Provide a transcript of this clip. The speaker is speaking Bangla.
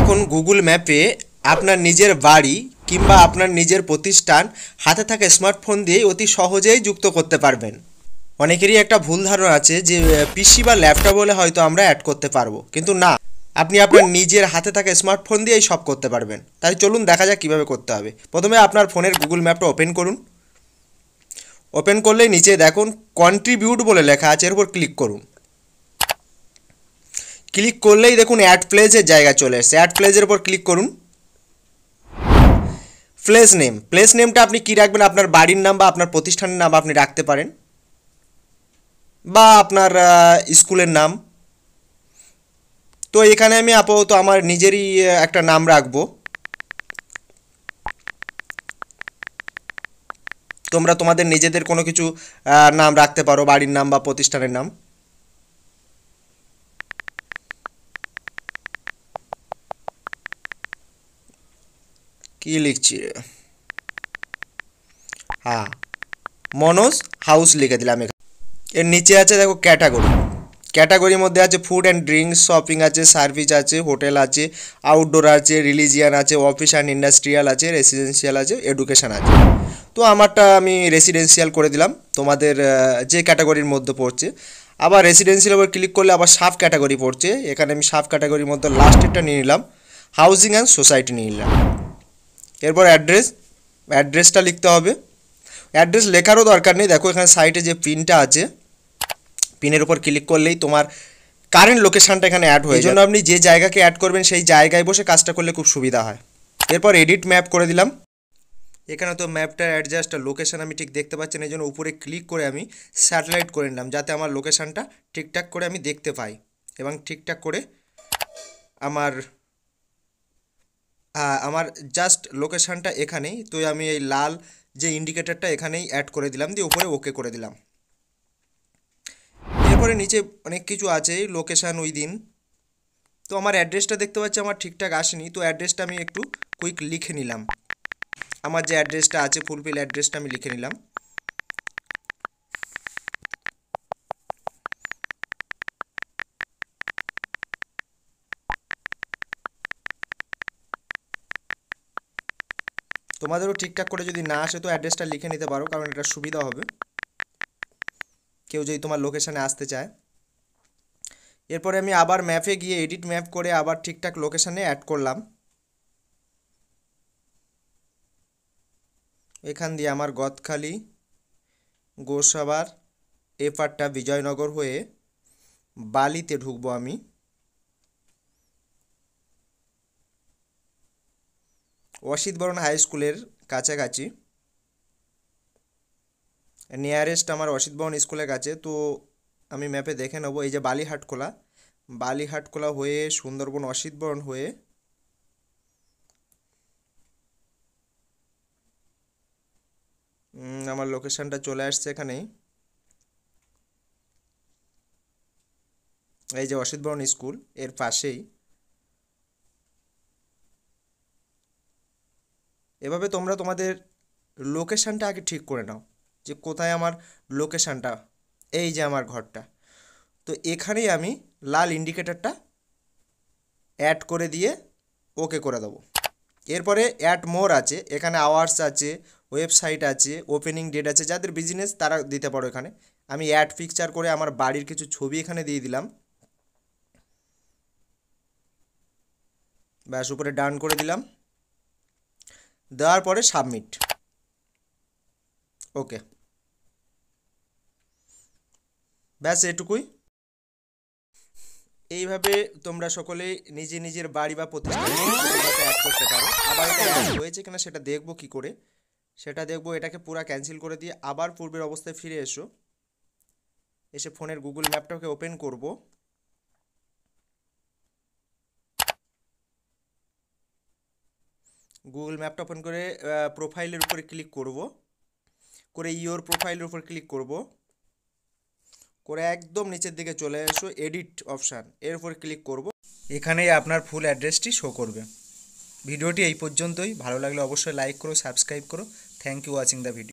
এখন গুগল ম্যাপে আপনার নিজের বাড়ি কিংবা আপনার নিজের প্রতিষ্ঠান হাতে থাকা স্মার্টফোন দিয়ে অতি সহজেই যুক্ত করতে পারবেন। অনেকেরই একটা ভুল ধারণা আছে যে পিসি বা ল্যাপটপ হলে হয়তো আমরা অ্যাড করতে পারবো, কিন্তু না, আপনি আপনার নিজের হাতে থাকা স্মার্টফোন দিয়েই সব করতে পারবেন। তাই চলুন দেখা যাক কীভাবে করতে হবে। প্রথমে আপনার ফোনের গুগল ম্যাপটা ওপেন করুন। ওপেন করলেই নিচে দেখুন কন্ট্রিবিউট বলে লেখা আছে, এর উপর ক্লিক করুন। ক্লিক করলেই দেখুন অ্যাড প্লেসের জায়গা চলে এসেছে। অ্যাড প্লেসের উপর ক্লিক করুন। প্লেস নেমটা আপনি কী রাখবেন? আপনার বাড়ির নাম বা আপনার প্রতিষ্ঠানের নাম আপনি রাখতে পারেন, বা আপনার স্কুলের নাম। তো এখানে আমি আপাতত আমার নিজেরই একটা নাম রাখবো। তোমরা তোমাদের নিজেদের কোনো কিছু নাম রাখতে পারো, বাড়ির নাম বা প্রতিষ্ঠানের নাম। কি লিখছি? হ্যাঁ, মনোজ হাউস লিখে দিলাম। এর নিচে আছে দেখো ক্যাটাগরি। ক্যাটাগরির মধ্যে আছে ফুড অ্যান্ড ড্রিঙ্কস, শপিং আছে, সার্ভিস আছে, হোটেল আছে, আউটডোর আছে, রিলিজিয়ান আছে, অফিস অ্যান্ড ইন্ডাস্ট্রিয়াল আছে, রেসিডেন্সিয়াল আছে, এডুকেশান আছে। তো আমারটা আমি রেসিডেন্সিয়াল করে দিলাম, তোমাদের যে ক্যাটাগরির মধ্যে পড়ছে। আবার রেসিডেন্সিয়াল উপর ক্লিক করলে আবার সাব ক্যাটাগরি পড়ছে, এখানে আমি সাব ক্যাটাগরির মধ্যে লাস্টেরটা নিয়ে নিলাম, হাউজিং অ্যান্ড সোসাইটি নিয়ে নিলাম। এরপর অ্যাড্রেসটা লিখতে হবে। অ্যাড্রেস লেখারও দরকার নেই, দেখো এখানে সাইটে যে পিনটা আছে, পিনের উপর ক্লিক করলেই তোমার কারেন্ট লোকেশানটা এখানে অ্যাড হয়ে যায়। এই জন্য আপনি যে জায়গাকে অ্যাড করবেন সেই জায়গায় বসে কাজটা করলে খুব সুবিধা হয়। এরপর এডিট ম্যাপ করে দিলাম। এখানে তো ম্যাপটার অ্যাডজাস্ট লোকেশান আমি ঠিক দেখতে পাচ্ছি না, এই জন্য উপরে ক্লিক করে আমি স্যাটেলাইট করে নিলাম, যাতে আমার লোকেশানটা ঠিকঠাক করে আমি দেখতে পাই এবং ঠিকঠাক করে আমার আমার জাস্ট লোকেশানটা এখানেই। তো আমি এই লাল যে ইন্ডিকেটরটা এখানেই অ্যাড করে দিলাম, দিয়ে উপরে ওকে করে দিলাম। এরপরে নিচে অনেক কিছু আছে, লোকেশান উইদিন। তো আমার অ্যাড্রেসটা দেখতে পাচ্ছি আমার ঠিকঠাক আসেনি, তো অ্যাড্রেসটা আমি একটু কুইক লিখে নিলাম। আমার যে অ্যাড্রেসটা আছে ফুলফিল অ্যাড্রেসটা আমি লিখে নিলাম। তোমাদেরও ঠিকঠাক করে যদি না আসে তো অ্যাড্রেসটা লিখে নিতে পারো, কারণ এটা সুবিধা হবে কেউ যদি তোমার লোকেশানে আসতে চায়। এরপরে আমি আবার ম্যাপে গিয়ে এডিট ম্যাপ করে আবার ঠিকঠাক লোকেশানে অ্যাড করলাম। এখান দিয়ে আমার গদখালি, গোসাবার, এ পারটা বিজয়নগর হয়ে বালিতে ঢুকবো আমি। অসিত বরণ হাই স্কুলের কাছাকাছি, নিয়ারেস্ট আমার অসিত বরণ স্কুলের কাছে। তো আমি ম্যাপে দেখে নেবো, এই যে বালিহাটখোলা হয়ে সুন্দরবন অসিত বরণ হয়ে আমার লোকেশানটা চলে আসছে এখানেই। এই যে অসিত বরণ স্কুল এর পাশেই। এভাবে তোমরা তোমাদের লোকেশানটা আগে ঠিক করে নাও যে কোথায় আমার লোকেশানটা। এই যে আমার ঘরটা, তো এখানেই আমি লাল ইন্ডিকেটরটা অ্যাড করে দিয়ে ওকে করে দেবো। এরপরে অ্যাড মোর আছে, এখানে আওয়ার্স আছে, ওয়েবসাইট আছে, ওপেনিং ডেট আছে, যাদের বিজনেস তারা দিতে পারো। এখানে আমি অ্যাড পিকচার করে আমার বাড়ির কিছু ছবি এখানে দিয়ে দিলাম, ব্যাস উপরে ডান করে দিলাম। দেওয়ার পরে সাবমিট, ওকে, ব্যাস এটুকুই। এইভাবে তোমরা সকলেই নিজের বাড়ি বা প্রতিষ্ঠান অ্যাড করতে পারো। আবার এটা অ্যাড হয়েছে কিনা সেটা দেখবো কি করে, সেটা দেখবো। এটাকে পুরো ক্যান্সেল করে দিয়ে আবার পূর্বের অবস্থায় ফিরে এসে ফোনের গুগল ম্যাপটাকে ওপেন করব। গুগল ম্যাপটা ওপেন করে প্রোফাইলের উপরে ক্লিক করব, করে ইওর প্রোফাইলের উপর ক্লিক করব, করে একদম নিচের দিকে চলে এসো এডিট অপশান, এর উপর ক্লিক করব। এখানেই আপনার ফুল অ্যাড্রেসটি শো করবে। ভিডিওটি এই পর্যন্তই। ভালো লাগলে অবশ্যই লাইক করো, সাবস্ক্রাইব করো। Thank you watching the video.